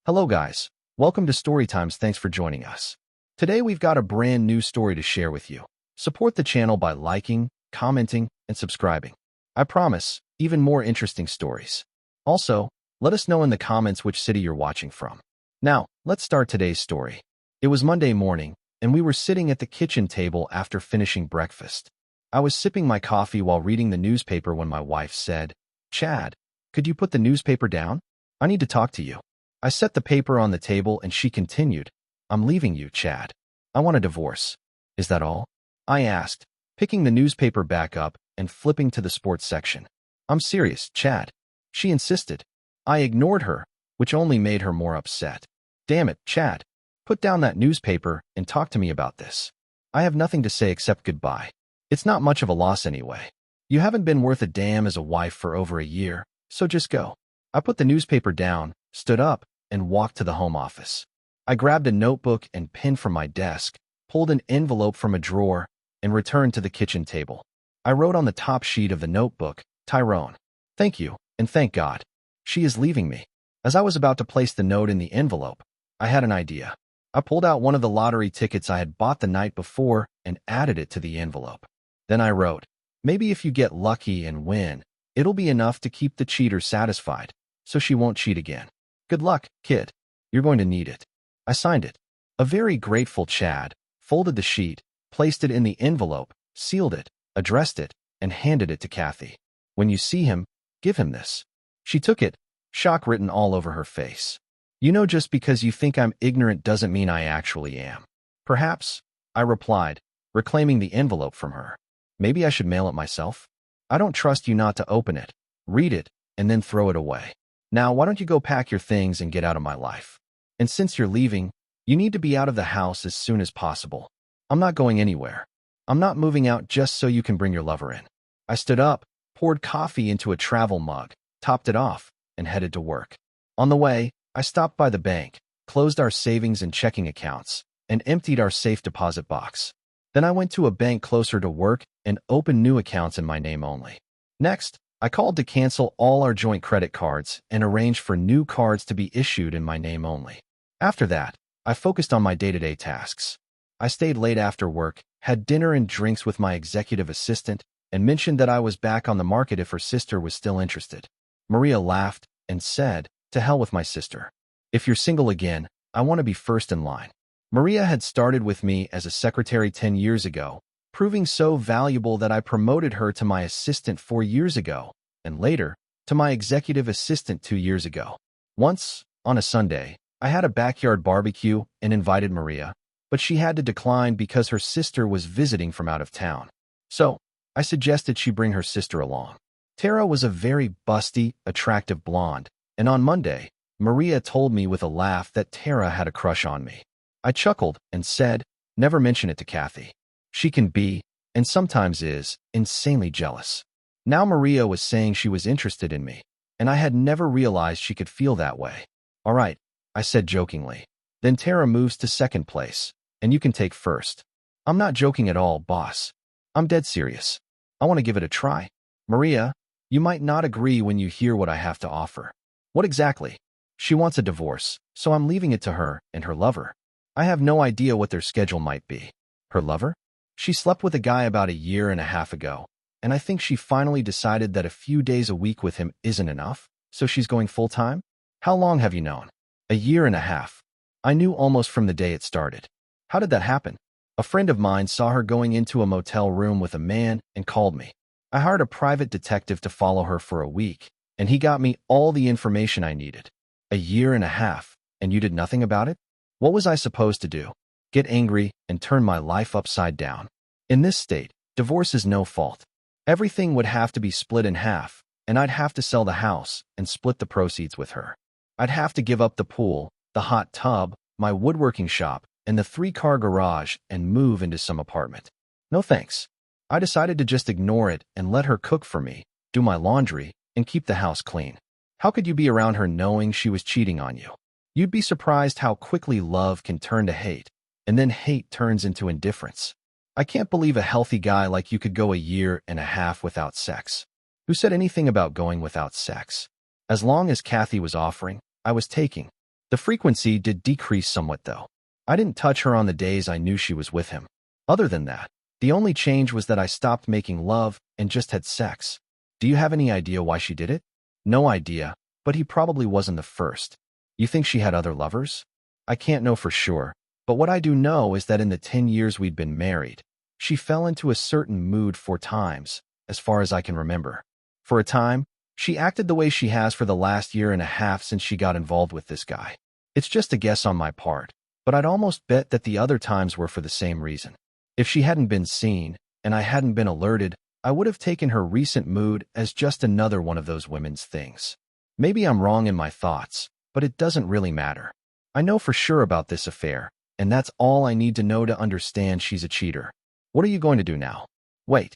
Hello guys, welcome to Storytimes. Thanks for joining us. Today we've got a brand new story to share with you. Support the channel by liking, commenting, and subscribing. I promise, even more interesting stories. Also, let us know in the comments which city you're watching from. Now, let's start today's story. It was Monday morning, and we were sitting at the kitchen table after finishing breakfast. I was sipping my coffee while reading the newspaper when my wife said, "Chad, could you put the newspaper down? I need to talk to you." I set the paper on the table and she continued, "I'm leaving you, Chad. I want a divorce." "Is that all?" I asked, picking the newspaper back up and flipping to the sports section. "I'm serious, Chad," she insisted. I ignored her, which only made her more upset. "Damn it, Chad. Put down that newspaper and talk to me about this. I have nothing to say except goodbye. It's not much of a loss anyway. You haven't been worth a damn as a wife for over a year, so just go." I put the newspaper down, stood up, and walked to the home office. I grabbed a notebook and pen from my desk, pulled an envelope from a drawer, and returned to the kitchen table. I wrote on the top sheet of the notebook, "Tyrone. Thank you, and thank God. She is leaving me." As I was about to place the note in the envelope, I had an idea. I pulled out one of the lottery tickets I had bought the night before and added it to the envelope. Then I wrote, "Maybe if you get lucky and win, it'll be enough to keep the cheater satisfied, so she won't cheat again. Good luck, kid. You're going to need it." I signed it. A very grateful Chad folded the sheet, placed it in the envelope, sealed it, addressed it, and handed it to Kathy. "When you see him, give him this." She took it, shock written all over her face. "You know, just because you think I'm ignorant doesn't mean I actually am." "Perhaps," I replied, reclaiming the envelope from her. "Maybe I should mail it myself. I don't trust you not to open it, read it, and then throw it away. Now, why don't you go pack your things and get out of my life? And since you're leaving, you need to be out of the house as soon as possible. I'm not going anywhere. I'm not moving out just so you can bring your lover in." I stood up, poured coffee into a travel mug, topped it off, and headed to work. On the way, I stopped by the bank, closed our savings and checking accounts, and emptied our safe deposit box. Then I went to a bank closer to work and opened new accounts in my name only. Next, I called to cancel all our joint credit cards and arranged for new cards to be issued in my name only. After that, I focused on my day-to-day tasks. I stayed late after work, had dinner and drinks with my executive assistant, and mentioned that I was back on the market if her sister was still interested. Maria laughed and said, "To hell with my sister. If you're single again, I want to be first in line." Maria had started with me as a secretary 10 years ago, proving so valuable that I promoted her to my assistant 4 years ago, and later, to my executive assistant 2 years ago. Once, on a Sunday, I had a backyard barbecue and invited Maria, but she had to decline because her sister was visiting from out of town. So, I suggested she bring her sister along. Tara was a very busty, attractive blonde, and on Monday, Maria told me with a laugh that Tara had a crush on me. I chuckled and said, "Never mention it to Kathy. She can be, and sometimes is, insanely jealous." Now Maria was saying she was interested in me, and I had never realized she could feel that way. "All right," I said jokingly. "Then Tara moves to second place, and you can take first." "I'm not joking at all, boss. I'm dead serious. I want to give it a try." "Maria, you might not agree when you hear what I have to offer." "What exactly?" "She wants a divorce, so I'm leaving it to her and her lover. I have no idea what their schedule might be." "Her lover?" "She slept with a guy about a year and a half ago, and I think she finally decided that a few days a week with him isn't enough, so she's going full-time." "How long have you known?" "A year and a half. I knew almost from the day it started." "How did that happen?" "A friend of mine saw her going into a motel room with a man and called me. I hired a private detective to follow her for a week, and he got me all the information I needed." "A year and a half, and you did nothing about it?" "What was I supposed to do? Get angry and turn my life upside down? In this state, divorce is no fault. Everything would have to be split in half, and I'd have to sell the house and split the proceeds with her. I'd have to give up the pool, the hot tub, my woodworking shop, and the 3-car garage and move into some apartment. No thanks." I decided to just ignore it and let her cook for me, do my laundry, and keep the house clean. How could you be around her knowing she was cheating on you? You'd be surprised how quickly love can turn to hate, and then hate turns into indifference. I can't believe a healthy guy like you could go a year and a half without sex. Who said anything about going without sex? As long as Kathy was offering, I was taking. The frequency did decrease somewhat, though. I didn't touch her on the days I knew she was with him. Other than that, the only change was that I stopped making love and just had sex. Do you have any idea why she did it? No idea, but he probably wasn't the first. You think she had other lovers? I can't know for sure, but what I do know is that in the 10 years we'd been married, she fell into a certain mood 4 times, as far as I can remember. For a time, she acted the way she has for the last year and a half since she got involved with this guy. It's just a guess on my part, but I'd almost bet that the other times were for the same reason. If she hadn't been seen, and I hadn't been alerted, I would have taken her recent mood as just another one of those women's things. Maybe I'm wrong in my thoughts, but it doesn't really matter. I know for sure about this affair, and that's all I need to know to understand she's a cheater. What are you going to do now? Wait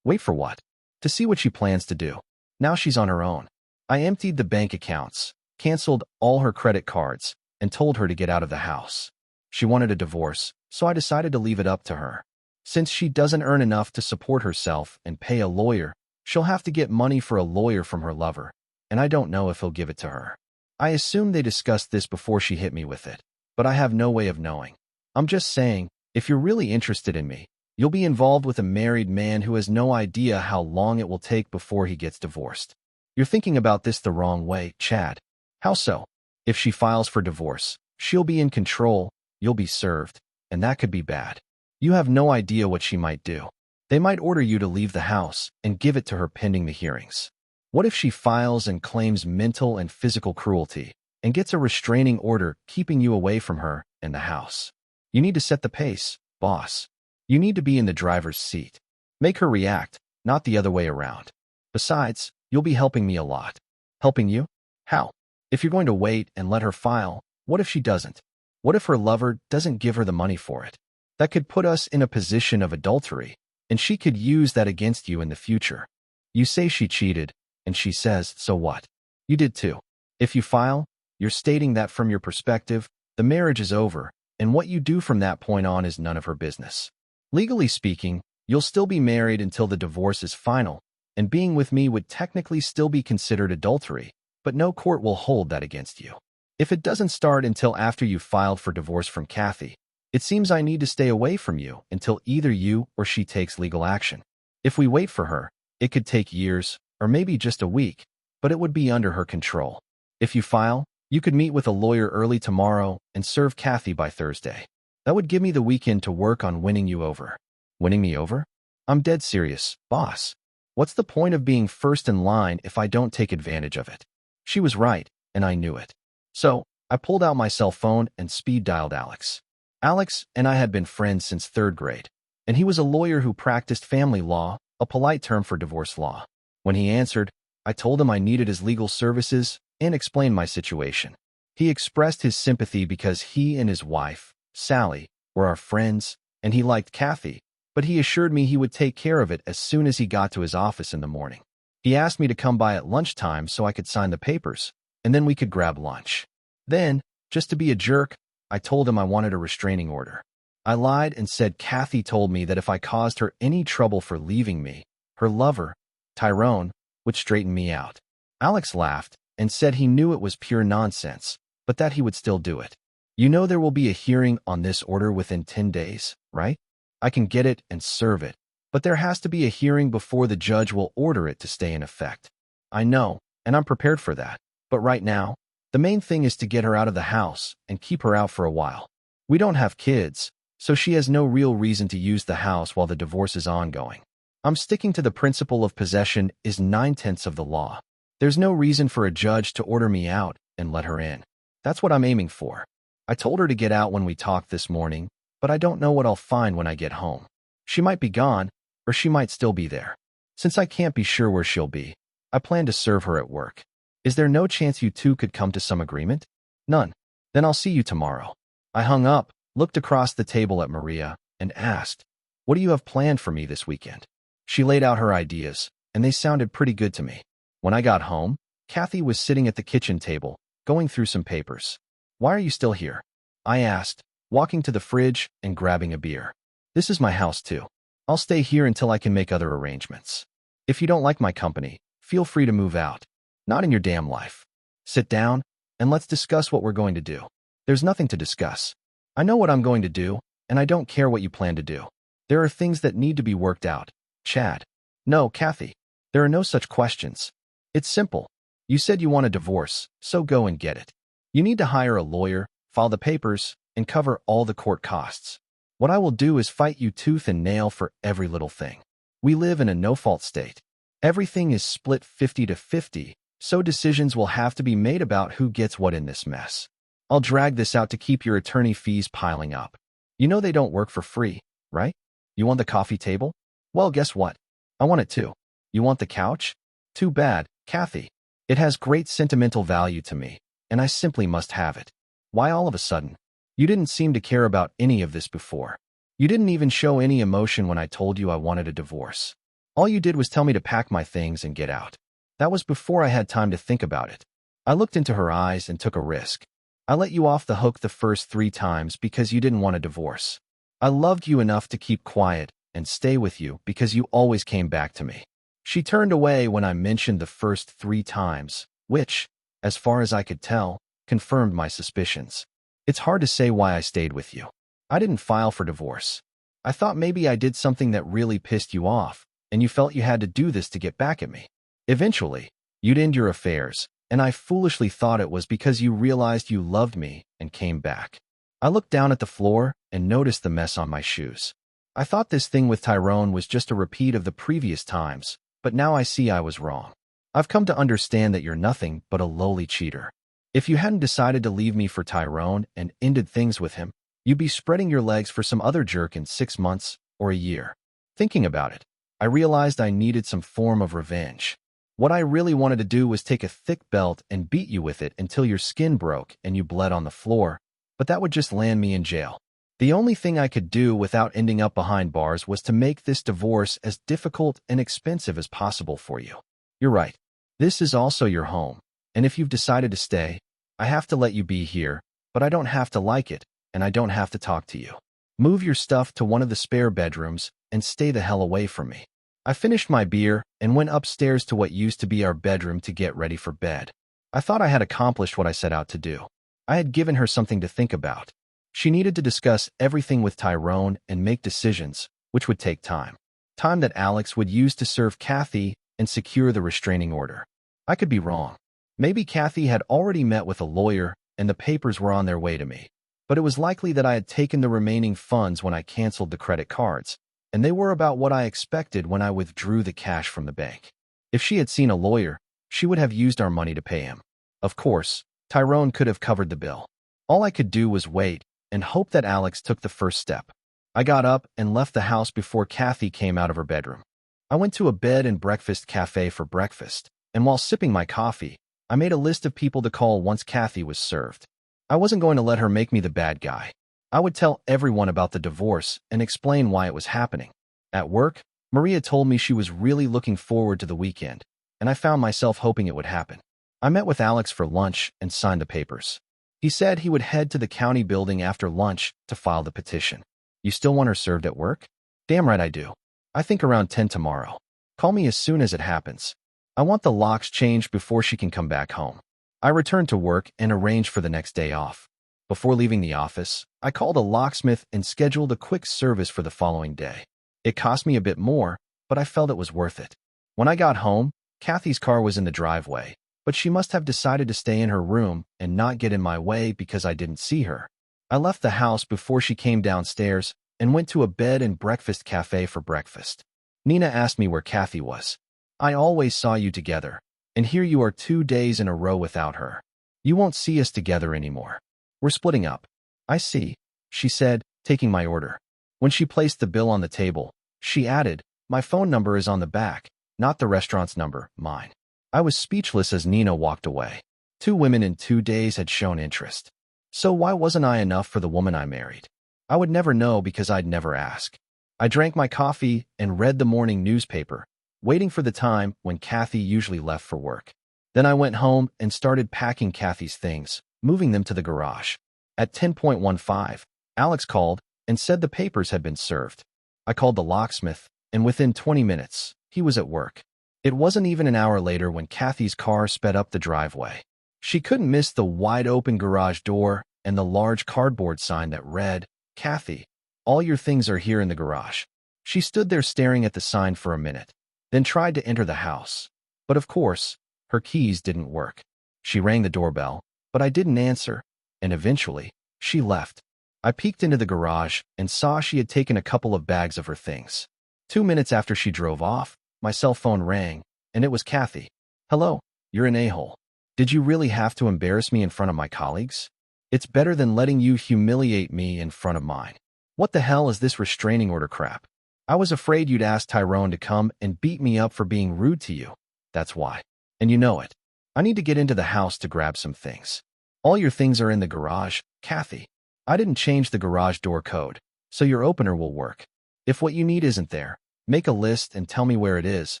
for what? To see what she plans to do. Now she's on her own. I emptied the bank accounts, canceled all her credit cards, and told her to get out of the house. She wanted a divorce, so I decided to leave it up to her. Since she doesn't earn enough to support herself and pay a lawyer, she'll have to get money for a lawyer from her lover, and I don't know if he'll give it to her. I assume they discussed this before she hit me with it, but I have no way of knowing. I'm just saying, if you're really interested in me, you'll be involved with a married man who has no idea how long it will take before he gets divorced. You're thinking about this the wrong way, Chad. How so? If she files for divorce, she'll be in control, you'll be served, and that could be bad. You have no idea what she might do. They might order you to leave the house and give it to her pending the hearings. What if she files and claims mental and physical cruelty and gets a restraining order keeping you away from her and the house? You need to set the pace, boss. You need to be in the driver's seat. Make her react, not the other way around. Besides, you'll be helping me a lot. Helping you? How? If you're going to wait and let her file, what if she doesn't? What if her lover doesn't give her the money for it? That could put us in a position of adultery, and she could use that against you in the future. You say she cheated, and she says, so what? You did too. If you file, you're stating that from your perspective, the marriage is over, and what you do from that point on is none of her business. Legally speaking, you'll still be married until the divorce is final, and being with me would technically still be considered adultery, but no court will hold that against you. If it doesn't start until after you filed for divorce from Kathy, it seems I need to stay away from you until either you or she takes legal action. If we wait for her, it could take years, or maybe just a week, but it would be under her control. If you file, you could meet with a lawyer early tomorrow and serve Kathy by Thursday. That would give me the weekend to work on winning you over. Winning me over? I'm dead serious, boss. What's the point of being first in line if I don't take advantage of it? She was right, and I knew it. So, I pulled out my cell phone and speed-dialed Alex. Alex and I had been friends since 3rd grade, and he was a lawyer who practiced family law, a polite term for divorce law. When he answered, I told him I needed his legal services and explained my situation. He expressed his sympathy because he and his wife, Sally, were our friends, and he liked Kathy, but he assured me he would take care of it as soon as he got to his office in the morning. He asked me to come by at lunchtime so I could sign the papers, and then we could grab lunch. Then, just to be a jerk, I told him I wanted a restraining order. I lied and said Kathy told me that if I caused her any trouble for leaving me, her lover, Tyrone, would straighten me out. Alex laughed and said he knew it was pure nonsense, but that he would still do it. You know there will be a hearing on this order within 10 days, right? I can get it and serve it, but there has to be a hearing before the judge will order it to stay in effect. I know, and I'm prepared for that, but right now, the main thing is to get her out of the house and keep her out for a while. We don't have kids, so she has no real reason to use the house while the divorce is ongoing. I'm sticking to the principle of possession is 9/10 of the law. There's no reason for a judge to order me out and let her in. That's what I'm aiming for. I told her to get out when we talked this morning, but I don't know what I'll find when I get home. She might be gone, or she might still be there. Since I can't be sure where she'll be, I plan to serve her at work. Is there no chance you two could come to some agreement? None. Then I'll see you tomorrow. I hung up, looked across the table at Maria, and asked, what do you have planned for me this weekend? She laid out her ideas, and they sounded pretty good to me. When I got home, Kathy was sitting at the kitchen table, going through some papers. Why are you still here? I asked, walking to the fridge and grabbing a beer. This is my house too. I'll stay here until I can make other arrangements. If you don't like my company, feel free to move out. Not in your damn life. Sit down, and let's discuss what we're going to do. There's nothing to discuss. I know what I'm going to do, and I don't care what you plan to do. There are things that need to be worked out. Chad. No, Kathy. There are no such questions. It's simple. You said you want a divorce, so go and get it. You need to hire a lawyer, file the papers, and cover all the court costs. What I will do is fight you tooth and nail for every little thing. We live in a no-fault state. Everything is split 50-50, so decisions will have to be made about who gets what in this mess. I'll drag this out to keep your attorney fees piling up. You know they don't work for free, right? You want the coffee table? Well, guess what? I want it too. You want the couch? Too bad, Kathy. It has great sentimental value to me, and I simply must have it. Why all of a sudden? You didn't seem to care about any of this before. You didn't even show any emotion when I told you I wanted a divorce. All you did was tell me to pack my things and get out. That was before I had time to think about it. I looked into her eyes and took a risk. I let you off the hook the first 3 times because you didn't want a divorce. I loved you enough to keep quiet and stay with you because you always came back to me. She turned away when I mentioned the first 3 times, which, as far as I could tell, confirmed my suspicions. It's hard to say why I stayed with you. I didn't file for divorce. I thought maybe I did something that really pissed you off, and you felt you had to do this to get back at me. Eventually, you'd end your affairs, and I foolishly thought it was because you realized you loved me and came back. I looked down at the floor and noticed the mess on my shoes. I thought this thing with Tyrone was just a repeat of the previous times, but now I see I was wrong. I've come to understand that you're nothing but a lowly cheater. If you hadn't decided to leave me for Tyrone and ended things with him, you'd be spreading your legs for some other jerk in 6 months or a year. Thinking about it, I realized I needed some form of revenge. What I really wanted to do was take a thick belt and beat you with it until your skin broke and you bled on the floor, but that would just land me in jail. The only thing I could do without ending up behind bars was to make this divorce as difficult and expensive as possible for you. You're right. This is also your home, and if you've decided to stay, I have to let you be here, but I don't have to like it, and I don't have to talk to you. Move your stuff to one of the spare bedrooms and stay the hell away from me. I finished my beer and went upstairs to what used to be our bedroom to get ready for bed. I thought I had accomplished what I set out to do. I had given her something to think about. She needed to discuss everything with Tyrone and make decisions, which would take time. Time that Alex would use to serve Kathy and secure the restraining order. I could be wrong. Maybe Kathy had already met with a lawyer and the papers were on their way to me. But it was likely that I had taken the remaining funds when I canceled the credit cards, and they were about what I expected when I withdrew the cash from the bank. If she had seen a lawyer, she would have used our money to pay him. Of course, Tyrone could have covered the bill. All I could do was wait and hope that Alex took the first step. I got up and left the house before Kathy came out of her bedroom. I went to a bed and breakfast cafe for breakfast, and while sipping my coffee, I made a list of people to call once Kathy was served. I wasn't going to let her make me the bad guy. I would tell everyone about the divorce and explain why it was happening. At work, Maria told me she was really looking forward to the weekend, and I found myself hoping it would happen. I met with Alex for lunch and signed the papers. He said he would head to the county building after lunch to file the petition. You still want her served at work? Damn right I do. I think around 10 tomorrow. Call me as soon as it happens. I want the locks changed before she can come back home. I returned to work and arranged for the next day off. Before leaving the office, I called a locksmith and scheduled a quick service for the following day. It cost me a bit more, but I felt it was worth it. When I got home, Kathy's car was in the driveway, but she must have decided to stay in her room and not get in my way because I didn't see her. I left the house before she came downstairs and went to a bed and breakfast cafe for breakfast. Nina asked me where Kathy was. I always saw you together, and here you are 2 days in a row without her. You won't see us together anymore. We're splitting up. I see, she said, taking my order. When she placed the bill on the table, she added, my phone number is on the back, not the restaurant's number, mine. I was speechless as Nina walked away. 2 women in 2 days had shown interest. So why wasn't I enough for the woman I married? I would never know because I'd never ask. I drank my coffee and read the morning newspaper, waiting for the time when Kathy usually left for work. Then I went home and started packing Kathy's things, moving them to the garage. At 10:15, Alex called and said the papers had been served. I called the locksmith, and within 20 minutes, he was at work. It wasn't even an hour later when Kathy's car sped up the driveway. She couldn't miss the wide-open garage door and the large cardboard sign that read, "Kathy, all your things are here in the garage." She stood there staring at the sign for a minute, then tried to enter the house. But of course, her keys didn't work. She rang the doorbell, but I didn't answer, and eventually, she left. I peeked into the garage and saw she had taken a couple of bags of her things. 2 minutes after she drove off, my cell phone rang, and it was Kathy. "Hello, you're an a-hole. Did you really have to embarrass me in front of my colleagues? It's better than letting you humiliate me in front of mine. What the hell is this restraining order crap? I was afraid you'd ask Tyrone to come and beat me up for being rude to you. That's why. And you know it. I need to get into the house to grab some things. All your things are in the garage, Kathy. I didn't change the garage door code, so your opener will work. If what you need isn't there, make a list and tell me where it is,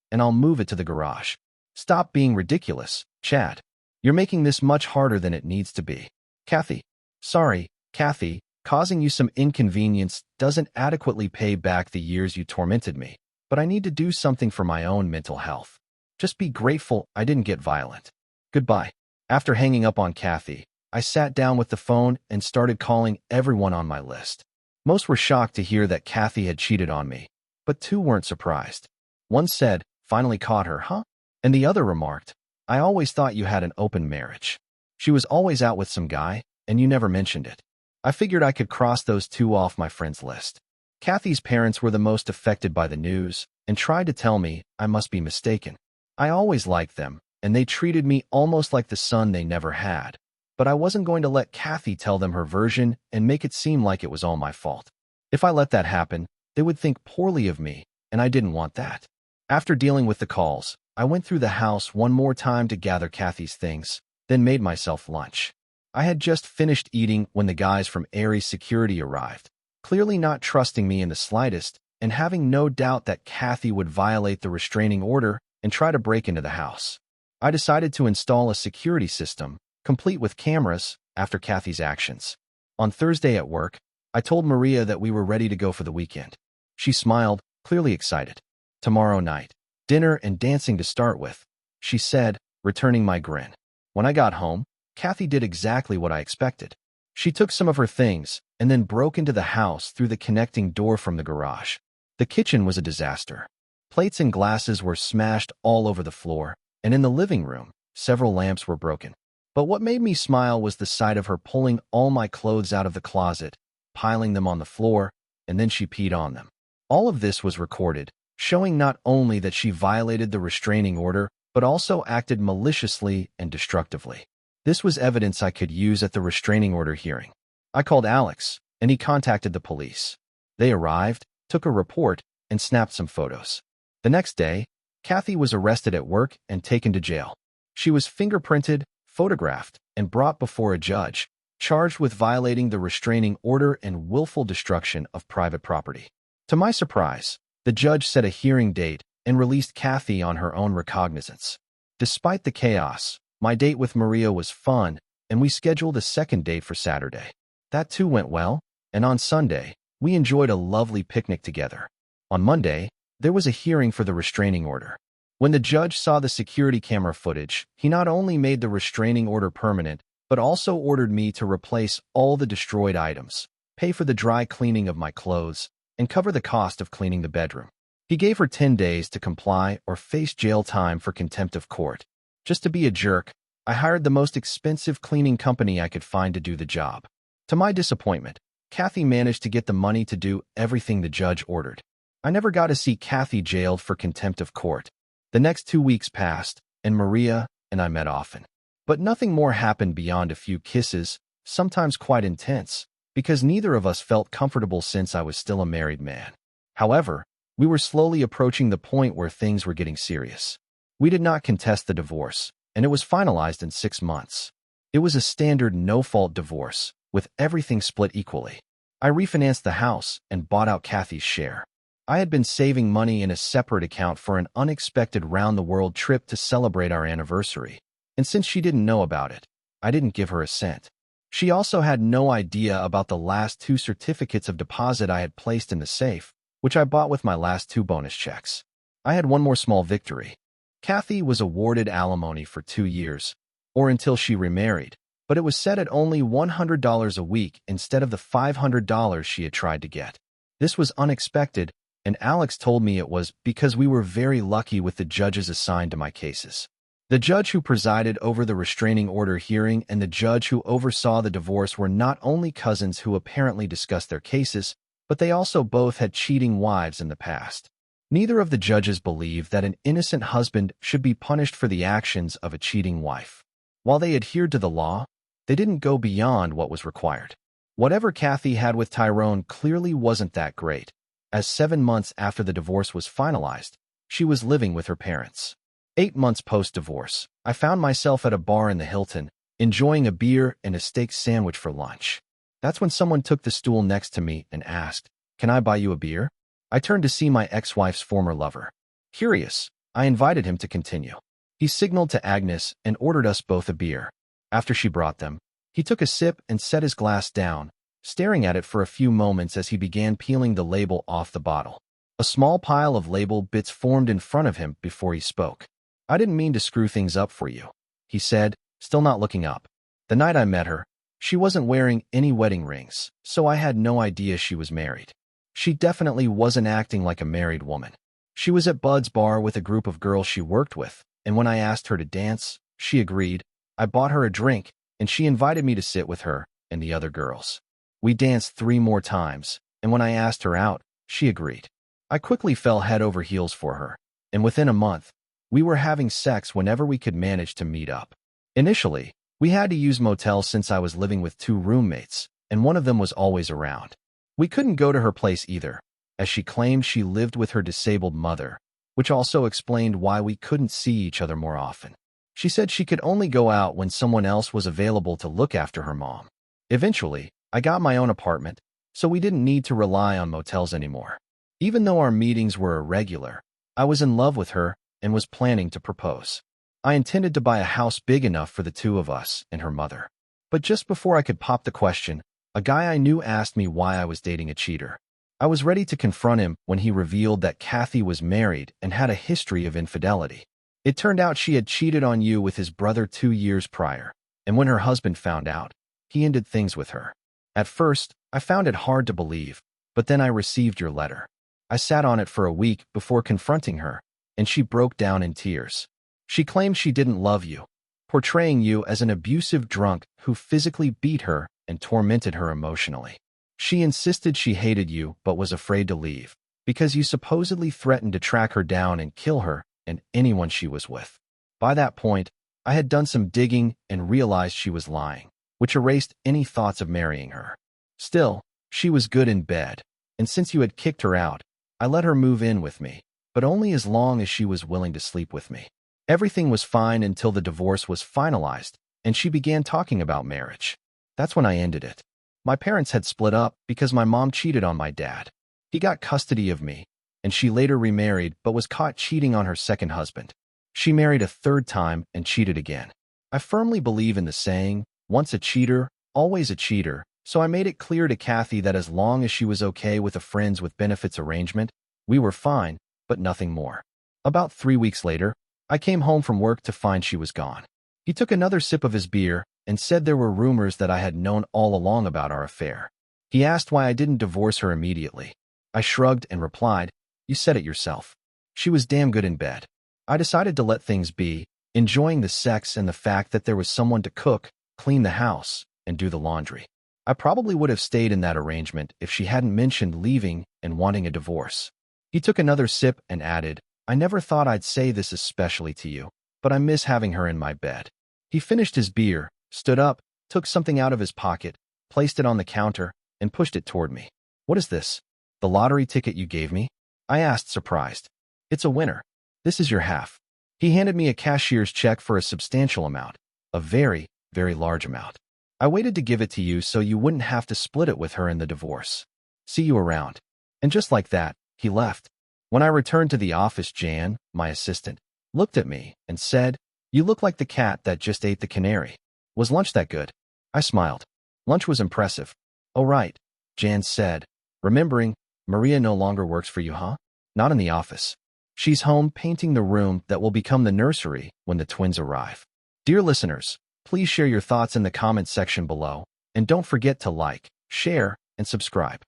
and I'll move it to the garage. Stop being ridiculous, Chad. You're making this much harder than it needs to be. Kathy." Sorry, Kathy, causing you some inconvenience doesn't adequately pay back the years you tormented me, but I need to do something for my own mental health. Just be grateful I didn't get violent. Goodbye. After hanging up on Kathy, I sat down with the phone and started calling everyone on my list. Most were shocked to hear that Kathy had cheated on me, but 2 weren't surprised. One said, "Finally caught her, huh?" And the other remarked, "I always thought you had an open marriage. She was always out with some guy, and you never mentioned it." I figured I could cross those 2 off my friends list. Kathy's parents were the most affected by the news and tried to tell me I must be mistaken. I always liked them, and they treated me almost like the son they never had. But I wasn't going to let Kathy tell them her version and make it seem like it was all my fault. If I let that happen, they would think poorly of me, and I didn't want that. After dealing with the calls, I went through the house one more time to gather Kathy's things, then made myself lunch. I had just finished eating when the guys from Aries Security arrived, clearly not trusting me in the slightest and having no doubt that Kathy would violate the restraining order and try to break into the house. I decided to install a security system, complete with cameras, after Kathy's actions. On Thursday at work, I told Maria that we were ready to go for the weekend. She smiled, clearly excited. "Tomorrow night, dinner and dancing to start with," she said, returning my grin. When I got home, Kathy did exactly what I expected. She took some of her things and then broke into the house through the connecting door from the garage. The kitchen was a disaster. Plates and glasses were smashed all over the floor, and in the living room, several lamps were broken. But what made me smile was the sight of her pulling all my clothes out of the closet, piling them on the floor, and then she peed on them. All of this was recorded, showing not only that she violated the restraining order, but also acted maliciously and destructively. This was evidence I could use at the restraining order hearing. I called Alex, and he contacted the police. They arrived, took a report, and snapped some photos. The next day, Kathy was arrested at work and taken to jail. She was fingerprinted, photographed, and brought before a judge, charged with violating the restraining order and willful destruction of private property. To my surprise, the judge set a hearing date and released Kathy on her own recognizance. Despite the chaos, my date with Maria was fun, and we scheduled a second date for Saturday. That too went well, and on Sunday, we enjoyed a lovely picnic together. On Monday, there was a hearing for the restraining order. When the judge saw the security camera footage, he not only made the restraining order permanent, but also ordered me to replace all the destroyed items, pay for the dry cleaning of my clothes, and cover the cost of cleaning the bedroom. He gave her 10 days to comply or face jail time for contempt of court. Just to be a jerk, I hired the most expensive cleaning company I could find to do the job. To my disappointment, Kathy managed to get the money to do everything the judge ordered. I never got to see Kathy jailed for contempt of court. The next 2 weeks passed, and Maria and I met often. But nothing more happened beyond a few kisses, sometimes quite intense, because neither of us felt comfortable since I was still a married man. However, we were slowly approaching the point where things were getting serious. We did not contest the divorce, and it was finalized in 6 months. It was a standard no-fault divorce, with everything split equally. I refinanced the house and bought out Kathy's share. I had been saving money in a separate account for an unexpected round-the-world trip to celebrate our anniversary, and since she didn't know about it, I didn't give her a cent. She also had no idea about the last 2 certificates of deposit I had placed in the safe, which I bought with my last 2 bonus checks. I had one more small victory. Kathy was awarded alimony for 2 years, or until she remarried, but it was set at only $100 a week instead of the $500 she had tried to get. This was unexpected, and Alex told me it was because we were very lucky with the judges assigned to my cases. The judge who presided over the restraining order hearing and the judge who oversaw the divorce were not only cousins who apparently discussed their cases, but they also both had cheating wives in the past. Neither of the judges believed that an innocent husband should be punished for the actions of a cheating wife. While they adhered to the law, they didn't go beyond what was required. Whatever Kathy had with Tyrone clearly wasn't that great, as 7 months after the divorce was finalized, she was living with her parents. 8 months post-divorce, I found myself at a bar in the Hilton, enjoying a beer and a steak sandwich for lunch. That's when someone took the stool next to me and asked, "Can I buy you a beer?" I turned to see my ex-wife's former lover. Curious, I invited him to continue. He signaled to Agnes and ordered us both a beer. After she brought them, he took a sip and set his glass down, staring at it for a few moments as he began peeling the label off the bottle. A small pile of label bits formed in front of him before he spoke. "I didn't mean to screw things up for you," he said, still not looking up. The night I met her, she wasn't wearing any wedding rings, so I had no idea she was married. She definitely wasn't acting like a married woman. She was at Bud's bar with a group of girls she worked with, and when I asked her to dance, she agreed. I bought her a drink, and she invited me to sit with her and the other girls. We danced 3 more times, and when I asked her out, she agreed. I quickly fell head over heels for her, and within a month, we were having sex whenever we could manage to meet up. Initially, we had to use motels since I was living with 2 roommates, and one of them was always around. We couldn't go to her place either, as she claimed she lived with her disabled mother, which also explained why we couldn't see each other more often. She said she could only go out when someone else was available to look after her mom. Eventually, I got my own apartment, so we didn't need to rely on motels anymore. Even though our meetings were irregular, I was in love with her and was planning to propose. I intended to buy a house big enough for the 2 of us and her mother. But just before I could pop the question, a guy I knew asked me why I was dating a cheater. I was ready to confront him when he revealed that Kathy was married and had a history of infidelity. It turned out she had cheated on you with his brother 2 years prior, and when her husband found out, he ended things with her. At first, I found it hard to believe, but then I received your letter. I sat on it for a week before confronting her, and she broke down in tears. She claimed she didn't love you, portraying you as an abusive drunk who physically beat her and tormented her emotionally. She insisted she hated you but was afraid to leave, because you supposedly threatened to track her down and kill her and anyone she was with. By that point, I had done some digging and realized she was lying, which erased any thoughts of marrying her. Still, she was good in bed, and since you had kicked her out, I let her move in with me, but only as long as she was willing to sleep with me. Everything was fine until the divorce was finalized, and she began talking about marriage. That's when I ended it. My parents had split up because my mom cheated on my dad. He got custody of me, and she later remarried but was caught cheating on her second husband. She married a 3rd time and cheated again. I firmly believe in the saying, once a cheater, always a cheater, so I made it clear to Kathy that as long as she was okay with a friends with benefits arrangement, we were fine, but nothing more. About 3 weeks later, I came home from work to find she was gone. He took another sip of his beer and said there were rumors that I had known all along about our affair. He asked why I didn't divorce her immediately. I shrugged and replied, "You said it yourself. She was damn good in bed." I decided to let things be, enjoying the sex and the fact that there was someone to cook, clean the house, and do the laundry. I probably would have stayed in that arrangement if she hadn't mentioned leaving and wanting a divorce. He took another sip and added, "I never thought I'd say this especially to you, but I miss having her in my bed." He finished his beer, stood up, took something out of his pocket, placed it on the counter, and pushed it toward me. "What is this? The lottery ticket you gave me?" I asked, surprised. "It's a winner. This is your half." He handed me a cashier's check for a substantial amount, a very, very large amount. "I waited to give it to you so you wouldn't have to split it with her in the divorce. See you around." And just like that, he left. When I returned to the office, Jan, my assistant, looked at me and said, "You look like the cat that just ate the canary. Was lunch that good?" I smiled. Lunch was impressive. "Oh right," Jan said, remembering, "Maria no longer works for you, huh?" "Not in the office. She's home painting the room that will become the nursery when the twins arrive." Dear listeners, Please share your thoughts in the comments section below, and don't forget to like, share, and subscribe.